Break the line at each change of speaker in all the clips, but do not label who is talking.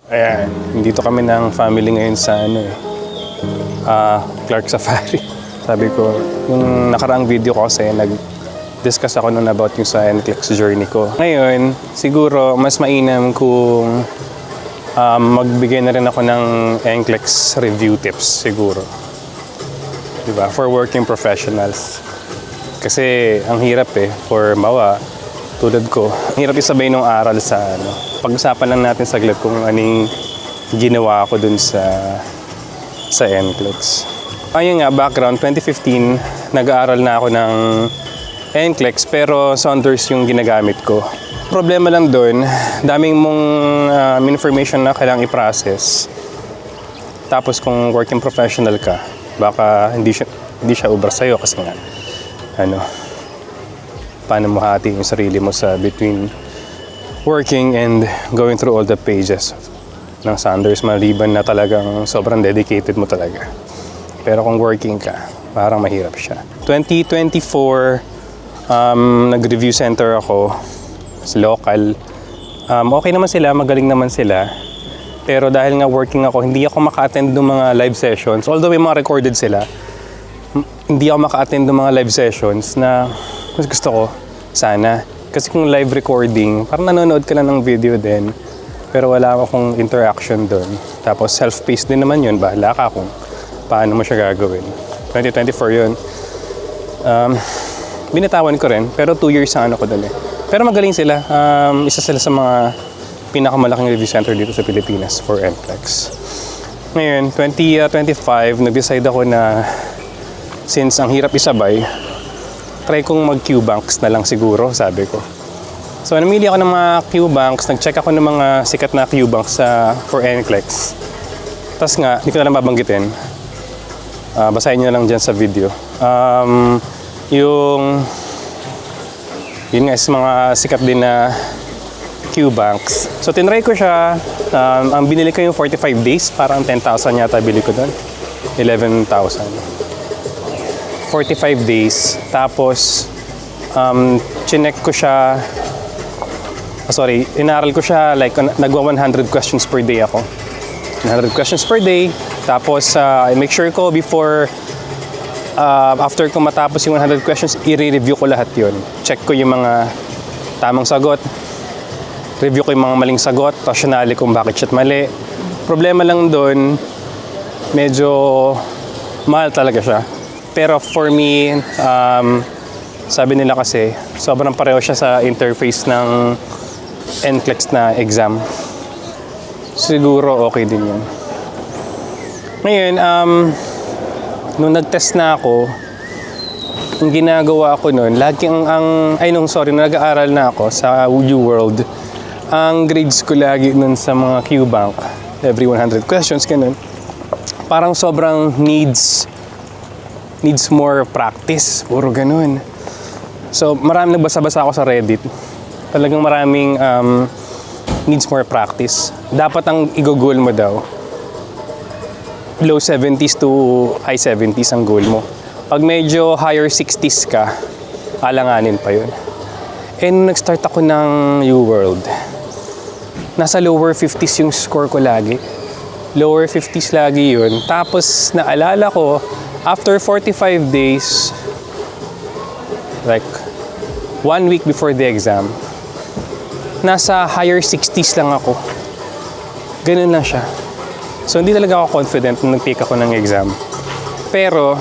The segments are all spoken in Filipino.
Ayan, dito kami ng family ngayon sa Clark Safari. Sabi ko, yung nakaraang video ko kasi nag-discuss ako nun about yung sa NCLEX journey ko. Ngayon, siguro mas mainam kung magbigay na rin ako ng NCLEX review tips siguro. Diba? For working professionals. Kasi ang hirap for mawa, tulad ko, ang hirap isabay nung aral sa Pag-usapan lang natin saglit kung anong ginawa ko dun sa NCLEX. Ayun nga, background, 2015, nag-aaral na ako ng NCLEX pero Saunders yung ginagamit ko. Problema lang dun, daming mong information na kailangang i-process. Tapos kung working professional ka, baka hindi siya ubra sa'yo kasi nga, paano mo hati yung sarili mo sa between working and going through all the pages ng Saunders, maliban na talagang sobrang dedicated mo talaga. Pero kung working ka, parang mahirap siya. 2024, nag-review center ako sa local. Okay naman sila, magaling naman sila. Pero dahil nga working ako, hindi ako maka-attend ng mga live sessions. Although may mga recorded sila, hindi ako maka-attend ng mga live sessions na mas gusto ko sana. Kasi kung live recording, parang nanonood ka lang ng video din, pero wala akong interaction doon. Tapos self-paced din naman yun, bahala ka kung paano mo siya gagawin. 2024 yun. Binitawan ko rin, pero 2 years ang ko doon Pero magaling sila. Isa sila sa mga pinakamalaking review center dito sa Pilipinas for NCLEX. Ngayon, 2025, nag-decide ako na since ang hirap isabay, try kong mag-Qbanks na lang siguro, sabi ko. So, namili ako ng mga Qbanks, nag-check ako ng mga sikat na Qbanks for NCLEX. Tapos nga, hindi ko na lang babanggitin. Basahin nyo na lang dyan sa video. Yun nga, mga sikat din na Qbanks. So, tinry ko siya. Ang binili ko yung 45 days, parang 10,000 yata bili ko doon. 11,000. 45 days. Tapos, chinek ko siya, inaral ko siya, like, nagwa 100 questions per day ako. 100 questions per day. Tapos, make sure ko before, after ko matapos yung 100 questions, i-review ko lahat yun. Check ko yung mga tamang sagot. Review ko yung mga maling sagot. Rationale kung bakit siya mali. Problema lang doon, medyo mahal talaga siya. Pero for me, sabi nila kasi, sobrang pareho siya sa interface ng NCLEX na exam. Siguro okay din yun. Ngayon, nung nag-test na ako, yung ginagawa ko nun, nung nag-aaral na ako sa UWorld, ang grades ko lagi nun sa mga Qbank, every 100 questions, ganun, parang sobrang needs more practice. Puro ganun. So, nagbasa-basa ako sa Reddit. Talagang maraming needs more practice. Dapat ang i-goal mo daw, low 70s to high 70s ang goal mo. Pag medyo higher 60s ka, alanganin pa yun. And nag-start ako ng UWorld. Nasa lower 50s yung score ko lagi. Lower 50s lagi yun. Tapos, naalala ko, after 45 days, like 1 week before the exam, nasa higher 60s lang ako. Ganun lang siya. So, hindi talaga ako confident nung nag-take ako ng exam. Pero,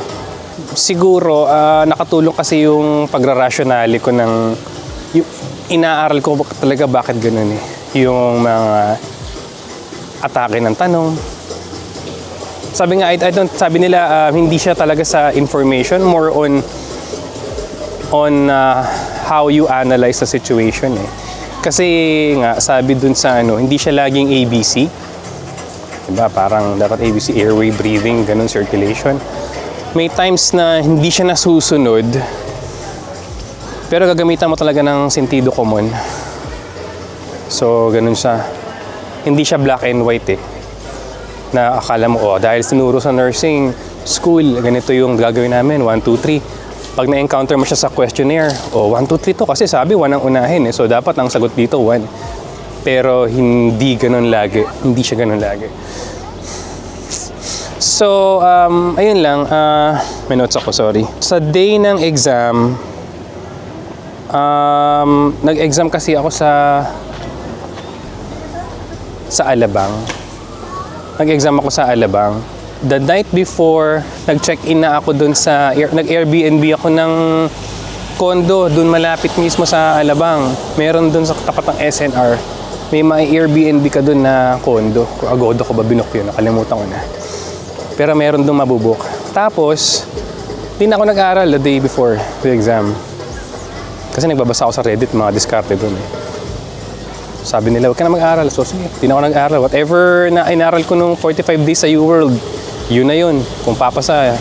siguro, nakatulong kasi yung pagra-rationale ko ng inaaral ko talaga bakit ganun yung mga atake ng tanong. Sabi nila, hindi siya talaga sa information, more on how you analyze the situation Kasi nga, sabi dun sa hindi siya laging ABC. Diba? Parang dapat ABC, airway, breathing, ganun, circulation. May times na hindi siya nasusunod, pero gagamitan mo talaga ng sentido common. So, ganun siya. Hindi siya black and white na akala mo, dahil sinuro sa nursing school, ganito yung gagawin namin, 1, 2, 3. Pag na-encounter mo siya sa questionnaire, 1, 2, 3 to kasi sabi 1 ang unahin So, dapat ang sagot dito 1. Pero hindi ganun lagi. Hindi siya ganun lagi. So, ayun lang. May notes ako, sorry. Sa day ng exam, nag-exam kasi ako sa Alabang. Nag-exam ako sa Alabang. The night before, nag-check-in na ako dun sa, nag-Airbnb ako ng condo, dun malapit mismo sa Alabang. Meron dun sa tapat ng SNR. May Airbnb ka dun na condo. Kung Agoda ko ba binook yun, nakalimutan ko na. Pero meron dun mabubuk. Tapos, di na ako nag-aaral the day before the exam. Kasi nagbabasa ako sa Reddit, mga diskarte dun eh. Sabi nila, huwag ka na mag-aaral. So, sige, di na ako nag-aaral. Whatever na inaral ko nung 45 days sa UWorld, yun na yun. Kung papasa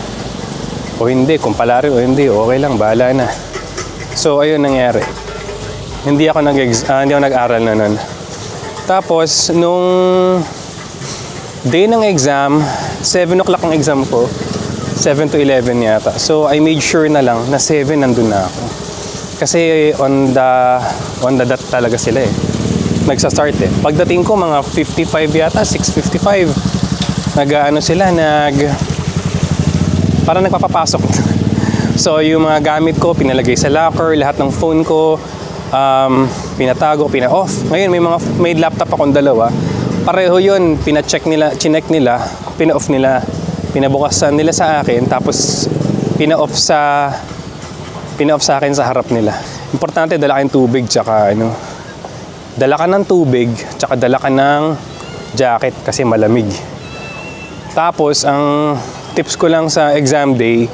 o hindi, kung pala rin o hindi, okay lang, bahala na. So, ayun nangyari. Hindi ako nag-aaral na nun. Tapos, nung day ng exam, 7 o'clock ang exam ko. 7 to 11 yata. So, I made sure na lang na 7 nandun na ako. Kasi on the dot talaga sila eh. Nagsa-start eh. Pagdating ko, mga 55 yata, 6:55. Parang nagpapapasok. So, yung mga gamit ko, pinalagay sa locker, lahat ng phone ko, pinatago, pina-off. Ngayon, may laptop akong dalawa. Pareho yun, chinek nila, pina-off nila, pinabukasan nila sa akin, tapos pina-off sa akin sa harap nila. Importante, dala kayong tubig, tsaka dala ka ng tubig, tsaka dala ka ng jacket kasi malamig. Tapos, ang tips ko lang sa exam day,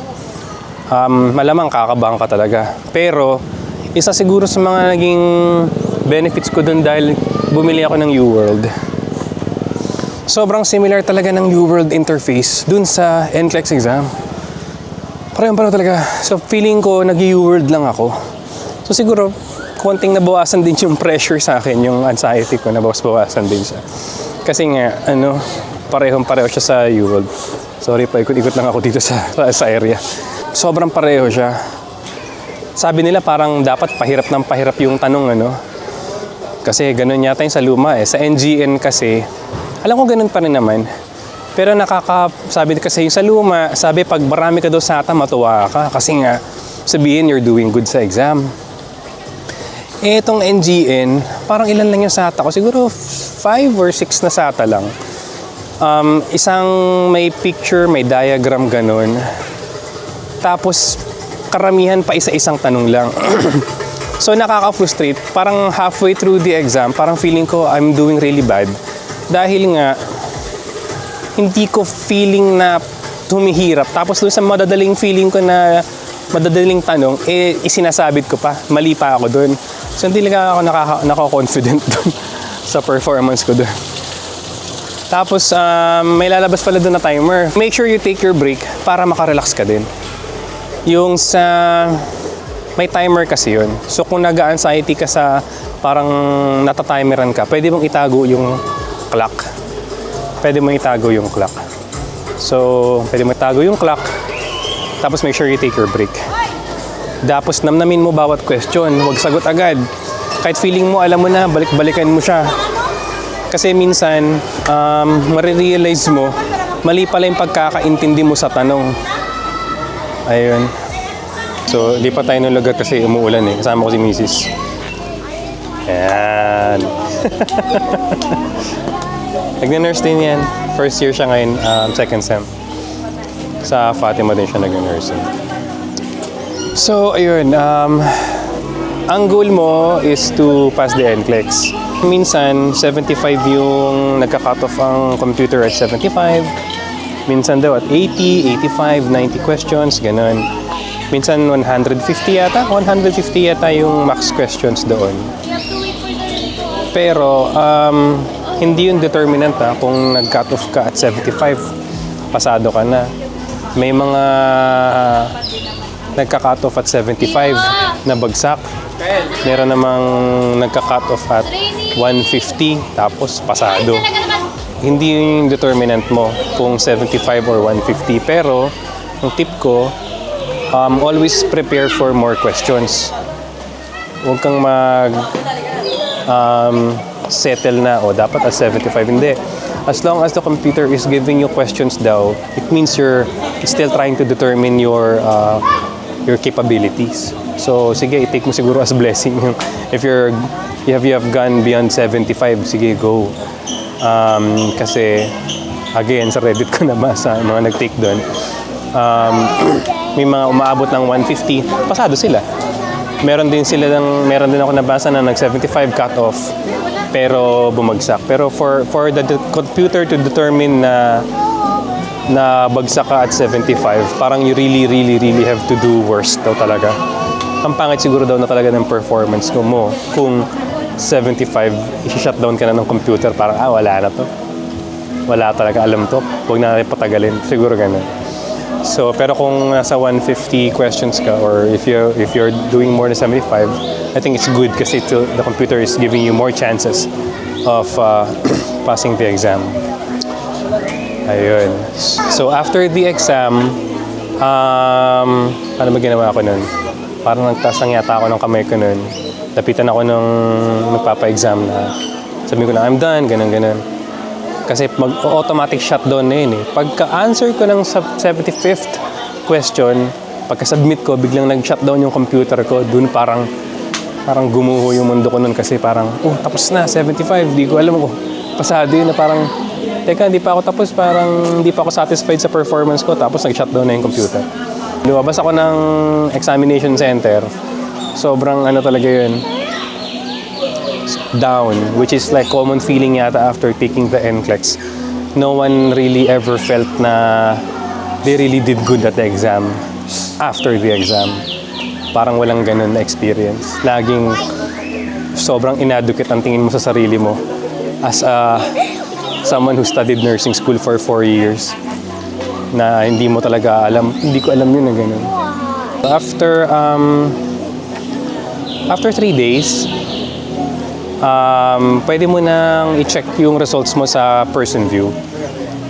malamang kakabahan ka talaga. Pero, isa siguro sa mga naging benefits ko dun dahil bumili ako ng UWorld. Sobrang similar talaga ng UWorld interface dun sa NCLEX exam. Pareho talaga. So, feeling ko nag-UWorld lang ako. So, siguro, konting nabawasan din yung pressure sa akin, yung anxiety ko, nabawasan din siya. Kasi nga, pareho siya sa UWorld. Sorry pa, ikot-ikot lang ako dito sa area. Sobrang pareho siya. Sabi nila parang dapat pahirap ng pahirap yung tanong, Kasi ganun yata yung sa luma eh. Sa NGN kasi, alam ko ganun pa rin naman. Pero sabi kasi yung sa luma, sabi pag marami ka daw SATA, matuwa ka. Kasi nga, sabihin you're doing good sa exam. Itong NGN, parang ilan lang yung SATA ko. Siguro 5 or 6 na SATA lang. Isang may picture, may diagram, ganun. Tapos, karamihan pa isa-isang tanong lang. So, nakaka-frustrate. Parang halfway through the exam, parang feeling ko I'm doing really bad. Dahil nga, hindi ko feeling na humihirap. Tapos, doon sa madadaling feeling ko na madadaling tanong, isinasabit ko pa. Mali pa ako doon. So, hindi lang ako nako-confident doon sa performance ko doon. Tapos, may lalabas pala doon na timer. Make sure you take your break para makarelax ka din. Yung may timer kasi yun. So, kung nag-anxiety ka sa parang natatimeran ka, pwede mong itago yung clock. So, pwede mong itago yung clock. Tapos, make sure you take your break. Tapos, namnamin mo bawat question. Huwag sagot agad. Kahit feeling mo, alam mo na, balik-balikan mo siya. Kasi minsan, marirealize mo, mali pala yung pagkakaintindi mo sa tanong. Ayun. So, lipat tayo ng lugar kasi umuulan eh. Kasama ko si Mrs. Ayan. Nag-nurse din yan. First year siya ngayon, second sem. Sa Fatima din siya nag-nurse. So, ayun. Ang goal mo is to pass the NCLEX. Minsan, 75 yung nagka-cut off ang computer at 75. Minsan daw at 80, 85, 90 questions, ganun. Minsan 150 yata. 150 yata yung max questions doon. Pero, hindi yung determinant kung nag-cut off ka at 75, pasado ka na. May mga nagka-cut off at 75 na bagsak. Meron namang nagka-cut off at 150 tapos pasado. Hindi yung determinant mo kung 75 or 150. Pero, yung tip ko, always prepare for more questions. Huwag kang settle na o dapat at 75. Hindi. As long as the computer is giving you questions daw, it means you're still trying to determine your capabilities. So sige, i-take mo siguro as blessing yung if you have gone beyond 75, sige, go. Kasi again, sa Reddit ko nabasa, mga nag-take doon, may mga umaabot ng 150, pasado sila. Meron din ako nabasa na nag-75 cut-off, pero bumagsak. Pero for the computer to determine na bagsak ka at 75, parang you really have to do worse daw talaga. Ang pangit siguro daw na talaga ng performance mo kung 75, i-shutdown ka na ng computer, parang wala na to. Wala talaga alam to. Huwag na natin patagalin. Siguro ganun. So, pero kung nasa 150 questions ka or if you're doing more than 75, I think it's good kasi the computer is giving you more chances of passing the exam. Ayun. So, after the exam, ano ba ginawa ko nun? Parang nagtaas lang yata ako ng kamay ko nun. Lapitan ako nung magpapa-exam na sabi ko na, I'm done, ganun. Kasi mag-automatic shutdown na yun eh. Pagka-answer ko ng 75th question, pagka-submit ko, biglang nag-shutdown yung computer ko. Dun parang gumuho yung mundo ko nun kasi parang, tapos na, 75, di ko alam ko. Pasado yun na parang, teka, hindi pa ako tapos, parang hindi pa ako satisfied sa performance ko, tapos nag-shutdown na yung computer. Lumabas ako ng examination center, sobrang talaga yun, down, which is like common feeling yata after taking the NCLEX. No one really ever felt na they really did good at the exam after the exam. Parang walang ganun na experience. Laging sobrang inadequate ang tingin mo sa sarili mo as someone who studied nursing school for 4 years na hindi mo talaga alam, hindi ko alam yun na ganun. After 3 days, pwede mo nang i-check yung results mo sa person view.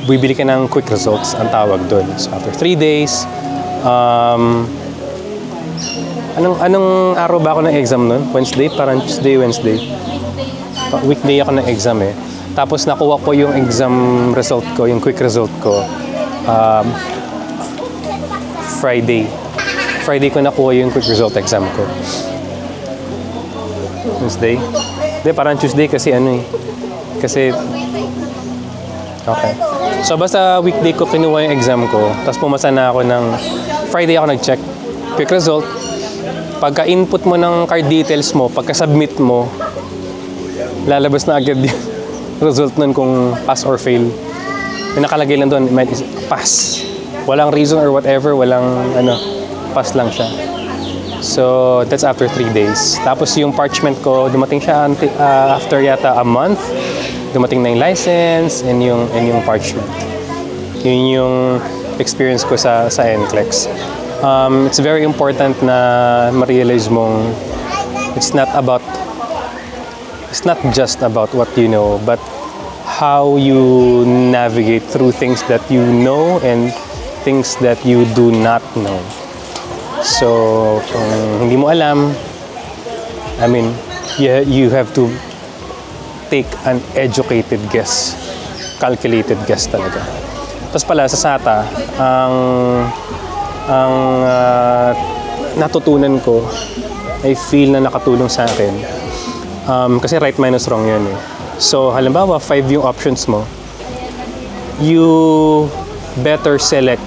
Bibili ka ng quick results, ang tawag doon. So after 3 days, anong araw ba ako ng exam nun? Wednesday? Parang Tuesday, Wednesday. Weekday ako ng exam eh. Tapos nakuha ko yung exam result ko, yung quick result ko, Friday ko nakuha yung quick result exam ko. Wednesday? Hindi, parang Tuesday kasi Kasi, okay. So basta weekday ko kinuha yung exam ko, tapos pumasa na ako ng, Friday ako nag-check. Quick result, pagka-input mo ng card details mo, pagka-submit mo, lalabas na agad yung result nun kung pass or fail. May nakalagay lang doon, pass. Walang reason or whatever, pass lang siya. So, that's after 3 days. Tapos yung parchment ko, dumating siya after yata a month. Dumating na yung license and yung parchment. Yun yung experience ko sa NCLEX. It's very important na ma-realize mong it's not just about what you know, but how you navigate through things that you know and things that you do not know. So, kung hindi mo alam, you have to take an educated guess, calculated guess talaga. Tapos pala, sa SATA, ang natutunan ko, I feel na nakatulong sa akin. Kasi right minus wrong yun eh. So, halimbawa, 5 yung options mo, you better select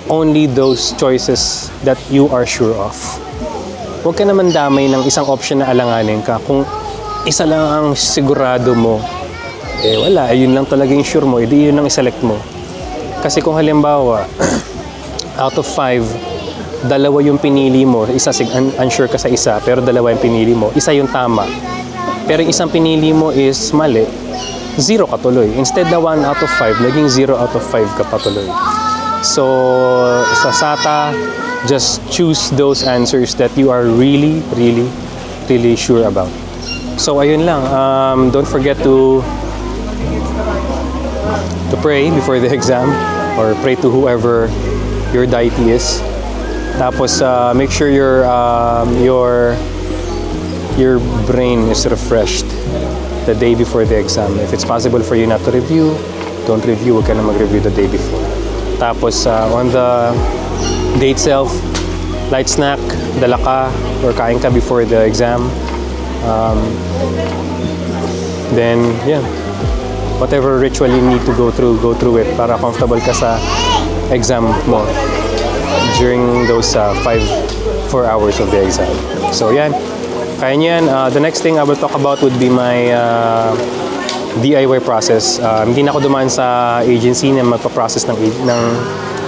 only those choices that you are sure of. Huwag ka naman damay ng isang option na alanganin ka. Kung isa lang ang sigurado mo, wala, yun lang talaga yung sure mo, yun lang iselect mo. Kasi kung halimbawa, out of 5, 2 yung pinili mo, isa unsure ka sa isa, pero 2 yung pinili mo, isa yung tama. Pero yung isang pinili mo is mali, 0 ka tuloy. Instead na 1 out of 5, naging 0 out of 5 ka pa tuloy. So, sa SATA, just choose those answers that you are really sure about. So, ayun lang. Don't forget to pray before the exam or pray to whoever your deity is. Tapos, make sure your brain is refreshed. the day before the exam. If it's possible for you not to review, don't review. Huwag ka na mag-review the day before. Tapos, on the day itself, light snack, dala ka or kain ka before the exam. Then, yeah, whatever ritual you need to go through it para comfortable ka sa exam mo during those 4 hours of the exam. So, yan. Kaya niyan. The next thing I will talk about would be my DIY process. Hindi na ako dumaan sa agency na magpa-process ng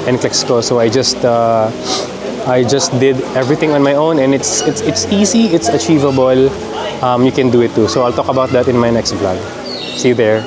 NCLEX ko. So, I just did everything on my own, and it's easy, it's achievable. You can do it too. So I'll talk about that in my next vlog. See you there.